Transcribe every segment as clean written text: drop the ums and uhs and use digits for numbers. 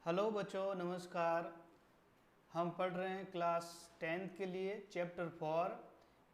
Hello बच्चों, नमस्कार। हम पढ़ रहे हैं क्लास 10th के लिए chapter 4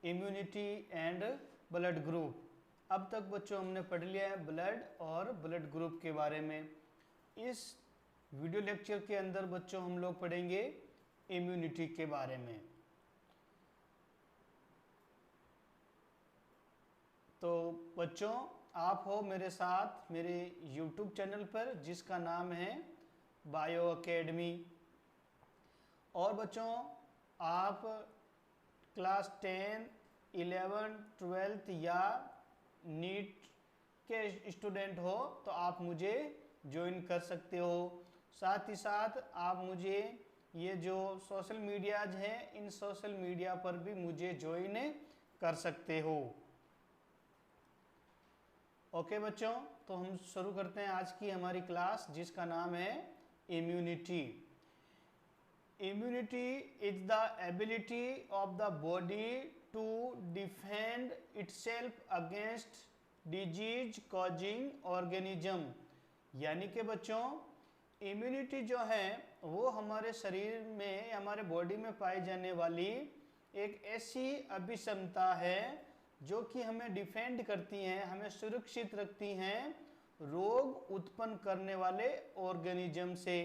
immunity and blood group. अब तक बच्चों हमने पढ़ लिया है ब्लड और ब्लड ग्रुप के बारे में। इस वीडियो लेक्चर के अंदर बच्चों हम लोग पढ़ेंगे इम्यूनिटी के बारे में। तो बच्चों, आप हो मेरे साथ मेरे YouTube चैनल पर जिसका नाम है बायो अकेडमी। और बच्चों, आप क्लास 10, 11, 12 या नीट के स्टूडेंट हो तो आप मुझे ज्वाइन कर सकते हो। साथ ही साथ आप मुझे ये जो सोशल मीडियाज हैं, इन सोशल मीडिया पर भी मुझे ज्वाइन कर सकते हो। ओके बच्चों, तो हम शुरू करते हैं आज की हमारी क्लास जिसका नाम है immunity. Immunity is the ability of the body to defend itself against disease causing organism। यानी कि बच्चों, इम्यूनिटी जो है वो हमारे शरीर में, हमारे बॉडी में पाई जाने वाली एक ऐसी अभिक्षमता है जो कि हमें डिफेंड करती हैं, हमें सुरक्षित रखती हैं रोग उत्पन्न करने वाले ऑर्गेनिज्म से।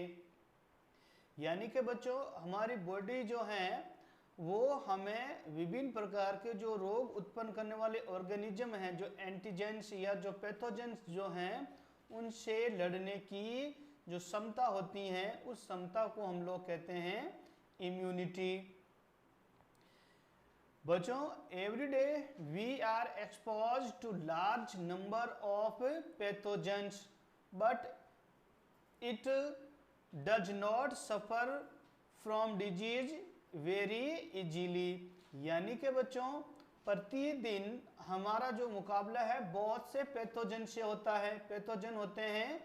यानी कि बच्चों, हमारी बॉडी जो है वो हमें विभिन्न प्रकार के जो रोग उत्पन्न करने वाले ऑर्गेनिज्म हैं, जो एंटीजेंस या जो पैथोजेंस जो हैं, उनसे लड़ने की जो क्षमता होती है, उस क्षमता को हम लोग कहते हैं इम्यूनिटी। बच्चों, every day we are expose to large number of pathogens but it does not suffer from disease very easily. यानी कि बच्चों, प्रतिदिन हमारा जो मुकाबला है बहुत से पैथोजन से होता है। पैथोजन होते हैं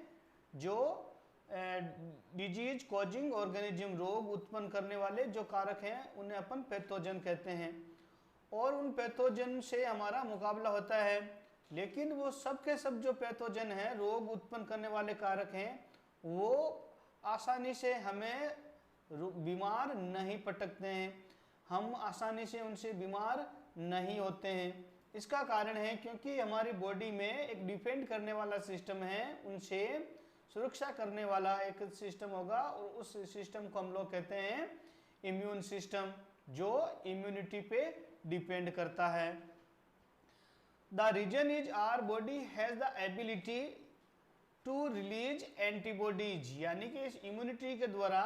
जो डिजीज कॉजिंग ऑर्गेनिज्म, रोग उत्पन्न करने वाले जो कारक हैं, उन्हें अपन पैथोजन कहते हैं। और उन पैथोजन से हमारा मुकाबला होता है, लेकिन वो सब के सब जो पैथोजन हैं, रोग उत्पन्न करने वाले कारक हैं, वो आसानी से हमें बीमार नहीं पटकते हैं, हम आसानी से उनसे बीमार नहीं होते हैं। इसका कारण है क्योंकि हमारी बॉडी में एक डिफेंड करने वाला सिस्टम है, उनसे सुरक्षा करने वाला एक सिस्टम होगा, और उस सिस्टम को हम लोग कहते हैं इम्यून सिस्टम, जो इम्यूनिटी पे डिपेंड करता है। The reason is our body has the ability to release antibodies. यानी कि इस इम्यूनिटी के द्वारा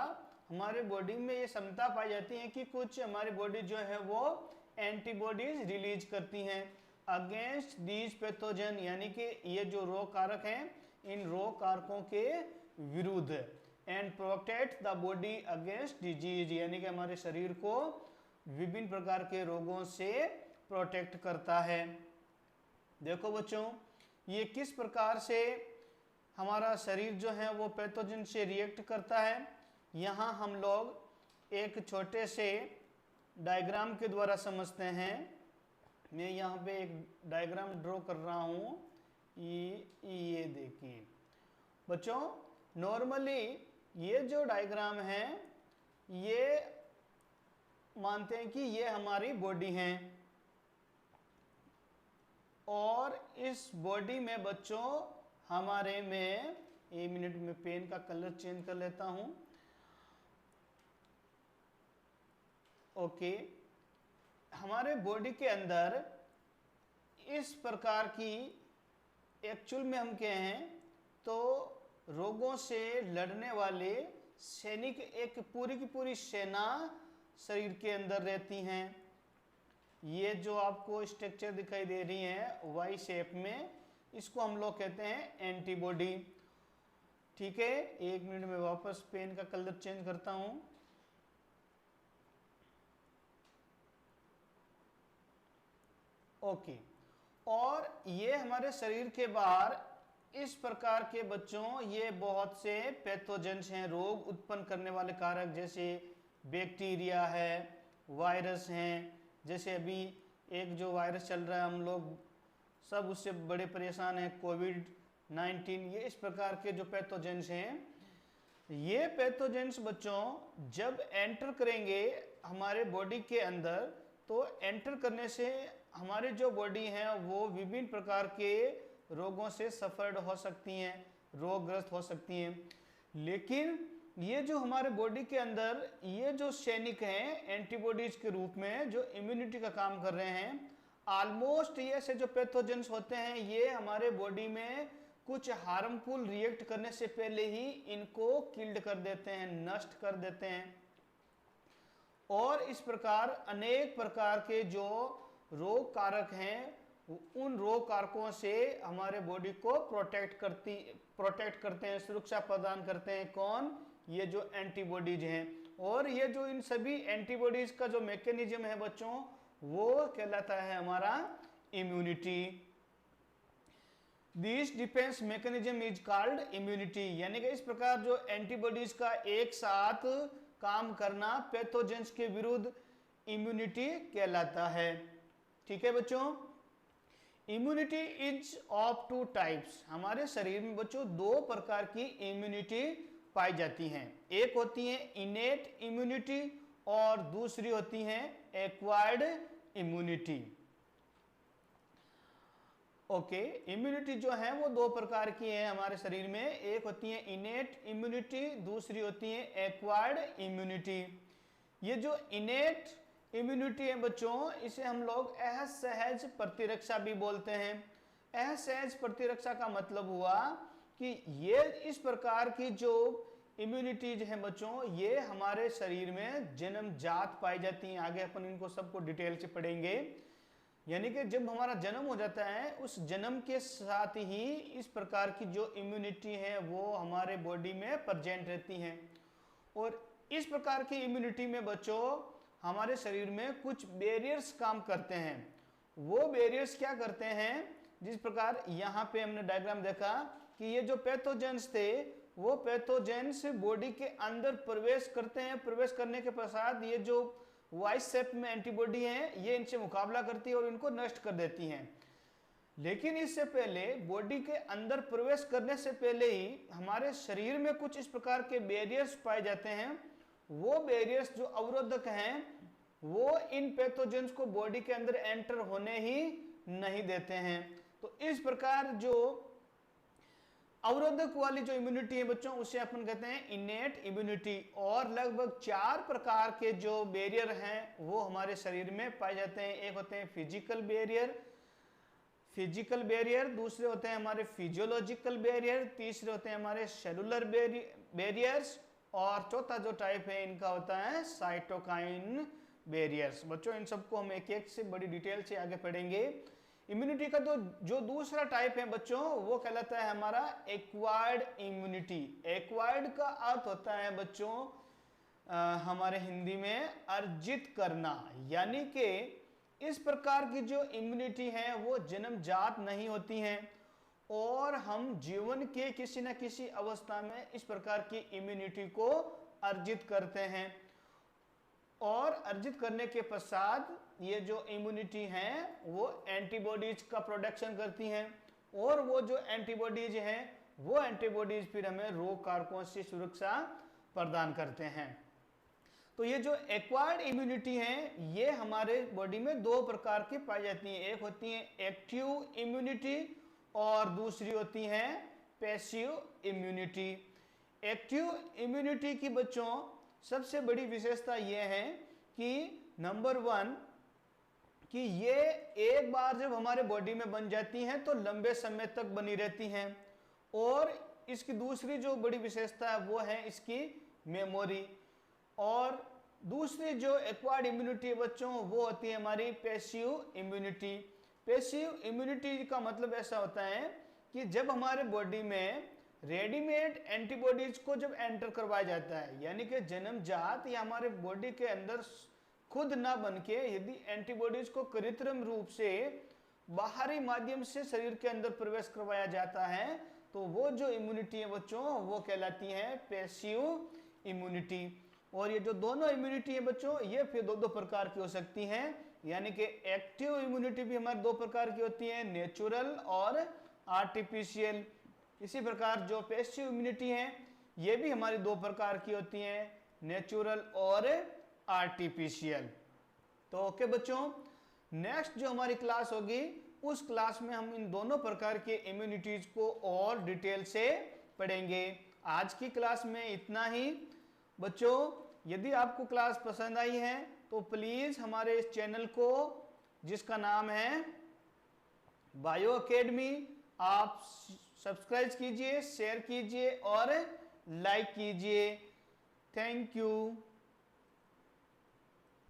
हमारे बॉडी में ये क्षमता पाई जाती है कि कुछ हमारी बॉडी जो है वो एंटीबॉडीज रिलीज करती हैं अगेंस्ट दीज पैथोजन। यानी कि ये जो रोग कारक हैं, इन रोग कारकों के विरुद्ध। And protect the body against disease. यानी कि हमारे शरीर को विभिन्न प्रकार के रोगों से प्रोटेक्ट करता है। देखो बच्चों, ये किस प्रकार से हमारा शरीर जो है वो पैथोजन से रिएक्ट करता है, यहाँ हम लोग एक छोटे से डायग्राम के द्वारा समझते हैं। मैं यहाँ पे एक डायग्राम ड्रॉ कर रहा हूँ। ये देखिए बच्चों, नॉर्मली ये जो डायग्राम है, ये मानते हैं कि ये हमारी बॉडी है, और इस बॉडी में बच्चों हमारे में, एक मिनट में पेन का कलर चेंज कर लेता हूं। ओके, हमारे बॉडी के अंदर इस प्रकार की, एक्चुअल में हम कहें तो रोगों से लड़ने वाले सैनिक, एक पूरी की पूरी सेना शरीर के अंदर रहती हैं। ये जो आपको स्ट्रक्चर दिखाई दे रही है वाई शेप में, इसको हम लोग कहते हैं एंटीबॉडी। ठीक है, एक मिनट में वापस पेन का कलर चेंज करता हूं। ओके, और ये हमारे शरीर के बाहर इस प्रकार के बच्चों, ये बहुत से पैथोजेंस हैं, रोग उत्पन्न करने वाले कारक, जैसे बैक्टीरिया है, वायरस हैं। जैसे अभी एक जो वायरस चल रहा है, हम लोग सब उससे बड़े परेशान हैं, कोविड-19। ये इस प्रकार के जो पैथोजेंस हैं, ये पैथोजेंस बच्चों जब एंटर करेंगे हमारे बॉडी के अंदर, तो एंटर करने से हमारी जो बॉडी है वो विभिन्न प्रकार के रोगों से सफर्ड हो सकती हैं, रोगग्रस्त हो सकती हैं। लेकिन ये जो हमारे बॉडी के अंदर ये जो सैनिक हैं एंटीबॉडीज के रूप में जो इम्यूनिटी का काम कर रहे हैं, ऑलमोस्ट ये से जो पैथोजेंस होते हैं ये हमारे बॉडी में कुछ हार्मफुल रिएक्ट करने से पहले ही इनको किल्ड कर देते हैं, नष्ट कर देते हैं। और इस प्रकार अनेक प्रकार के जो रोग कारक हैं उन रोग कारकों से हमारे बॉडी को प्रोटेक्ट करते हैं, सुरक्षा प्रदान करते हैं। कौन? ये जो एंटीबॉडीज हैं। और ये जो इन सभी एंटीबॉडीज का जो मैकेनिज्म है बच्चों वो कहलाता है हमारा immunity. This defence mechanism is called immunity. यानी कि इस प्रकार जो एंटीबॉडीज का एक साथ काम करना पैथोजेंस के विरुद्ध इम्यूनिटी कहलाता है। ठीक है बच्चों। Immunity is of two types. हमारे शरीर में बच्चों दो प्रकार की इम्यूनिटी पाई जाती हैं। एक होती है इनेट इम्यूनिटी और दूसरी होती है एक्वायर्ड इम्यूनिटी। ओके, इम्यूनिटी जो है वो दो प्रकार की है हमारे शरीर में। एक होती है इनेट इम्यूनिटी, दूसरी होती है एक्वायर्ड इम्यूनिटी। ये जो इनेट इम्यूनिटी है बच्चों इसे हम लोग असहज प्रतिरक्षा भी बोलते हैं। असहज प्रतिरक्षा का मतलब हुआ कि ये इस प्रकार की जो इम्यूनिटीज हैं बच्चों ये हमारे शरीर में जन्मजात पाई जाती हैं। आगे अपन इनको सबको डिटेल से पढ़ेंगे। यानी कि जब हमारा जन्म हो जाता है उस जन्म के साथ ही इस प्रकार की जो इम्यूनिटी है वो हमारे बॉडी में प्रेजेंट रहती हैं। और इस प्रकार की इम्यूनिटी में बच्चों हमारे शरीर में कुछ बैरियर्स काम करते हैं। वो बैरियर्स क्या करते हैं? जिस प्रकार यहाँ पे हमने डायग्राम देखा कि ये जो पैथोजेंस थे वो पैथोजेंस बॉडी के अंदर प्रवेश करते हैं। प्रवेश करने के पश्चात ये जो वाइस शेप में एंटीबॉडी हैं ये इनसे मुकाबला करती है और इनको नष्ट कर देती हैं। लेकिन इससे पहले बॉडी के अंदर प्रवेश करने से पहले ही हमारे शरीर में कुछ इस प्रकार के बैरियर्स पाए जाते हैं। वो बैरियर्स जो अवरोधक हैं वो इन पैथोजेंस को बॉडी के अंदर एंटर होने ही नहीं देते हैं। तो इस प्रकार जो अवरोधक वाली जो इम्यूनिटी है बच्चों उसे अपन कहते हैं इनेट इम्यूनिटी। और लगभग 4 प्रकार के जो बैरियर हैं वो हमारे शरीर में पाए जाते हैं। एक होते हैं फिजिकल बैरियर, दूसरे होते हैं हमारे फिजियोलॉजिकल बैरियर, तीसरे होते हैं हमारे सेलुलर बैरियर्स और चौथा जो टाइप है इनका होता है साइटोकाइन बैरियर्स। बच्चों इन सबको हम एक एक से बड़ी डिटेल से आगे पढ़ेंगे। इम्यूनिटी का जो दूसरा टाइप है बच्चों वो कहलाता है हमारा एक्वायर्ड इम्यूनिटी। एक्वायर्ड का अर्थ होता है बच्चों हमारे हिंदी में अर्जित करना। यानी कि इस प्रकार की जो इम्यूनिटी है वो जन्मजात नहीं होती हैं और हम जीवन के किसी न किसी अवस्था में इस प्रकार की इम्यूनिटी को अर्जित करते हैं। और अर्जित करने के पश्चात ये जो इम्यूनिटी हैं वो एंटीबॉडीज का प्रोडक्शन करती हैं और वो जो एंटीबॉडीज हैं वो एंटीबॉडीज फिर हमें रोग कारकों से सुरक्षा प्रदान करते हैं। तो ये जो एक्वायर्ड इम्यूनिटी है ये हमारे बॉडी में दो प्रकार की पाई जाती हैं। एक होती है एक्टिव इम्यूनिटी और दूसरी होती है पैसिव इम्यूनिटी। एक्टिव इम्यूनिटी की बच्चों सबसे बड़ी विशेषता ये है कि नंबर 1 कि ये एक बार जब हमारे बॉडी में बन जाती हैं तो लंबे समय तक बनी रहती हैं। और इसकी दूसरी जो बड़ी विशेषता है वो है इसकी मेमोरी। और दूसरी जो एक्वायर्ड इम्यूनिटी है बच्चों वो होती है हमारी पैसिव इम्यूनिटी। पैसिव इम्यूनिटी का मतलब ऐसा होता है कि जब हमारे बॉडी में रेडीमेड एंटीबॉडीज को जब एंटर करवाया जाता है, यानी कि जन्मजात या हमारे बॉडी के अंदर खुद ना बन के यदि एंटीबॉडीज को कृत्रिम रूप से बाहरी माध्यम से शरीर के अंदर प्रवेश करवाया जाता है तो वो जो इम्यूनिटी है बच्चों वो कहलाती है पैसिव इम्यूनिटी। और ये जो दोनों इम्यूनिटी है बच्चों ये फिर दो प्रकार की हो सकती हैं। यानी कि एक्टिव इम्यूनिटी भी हमारे दो प्रकार की होती है, नेचुरल और आर्टिफिशियल। इसी प्रकार जो पैसिव इम्यूनिटी है ये भी हमारी दो प्रकार की होती हैं, नेचुरल और आर्टिफिशियल। तो ओके बच्चों, नेक्स्ट जो हमारी क्लास होगी उस क्लास में हम इन दोनों प्रकार के इम्यूनिटीज को और डिटेल से पढ़ेंगे। आज की क्लास में इतना ही बच्चों। यदि आपको क्लास पसंद आई है तो प्लीज हमारे इस चैनल को, जिसका नाम है बायो अकेडमी, आप सब्सक्राइब कीजिए, शेयर कीजिए और लाइक कीजिए। Thank you.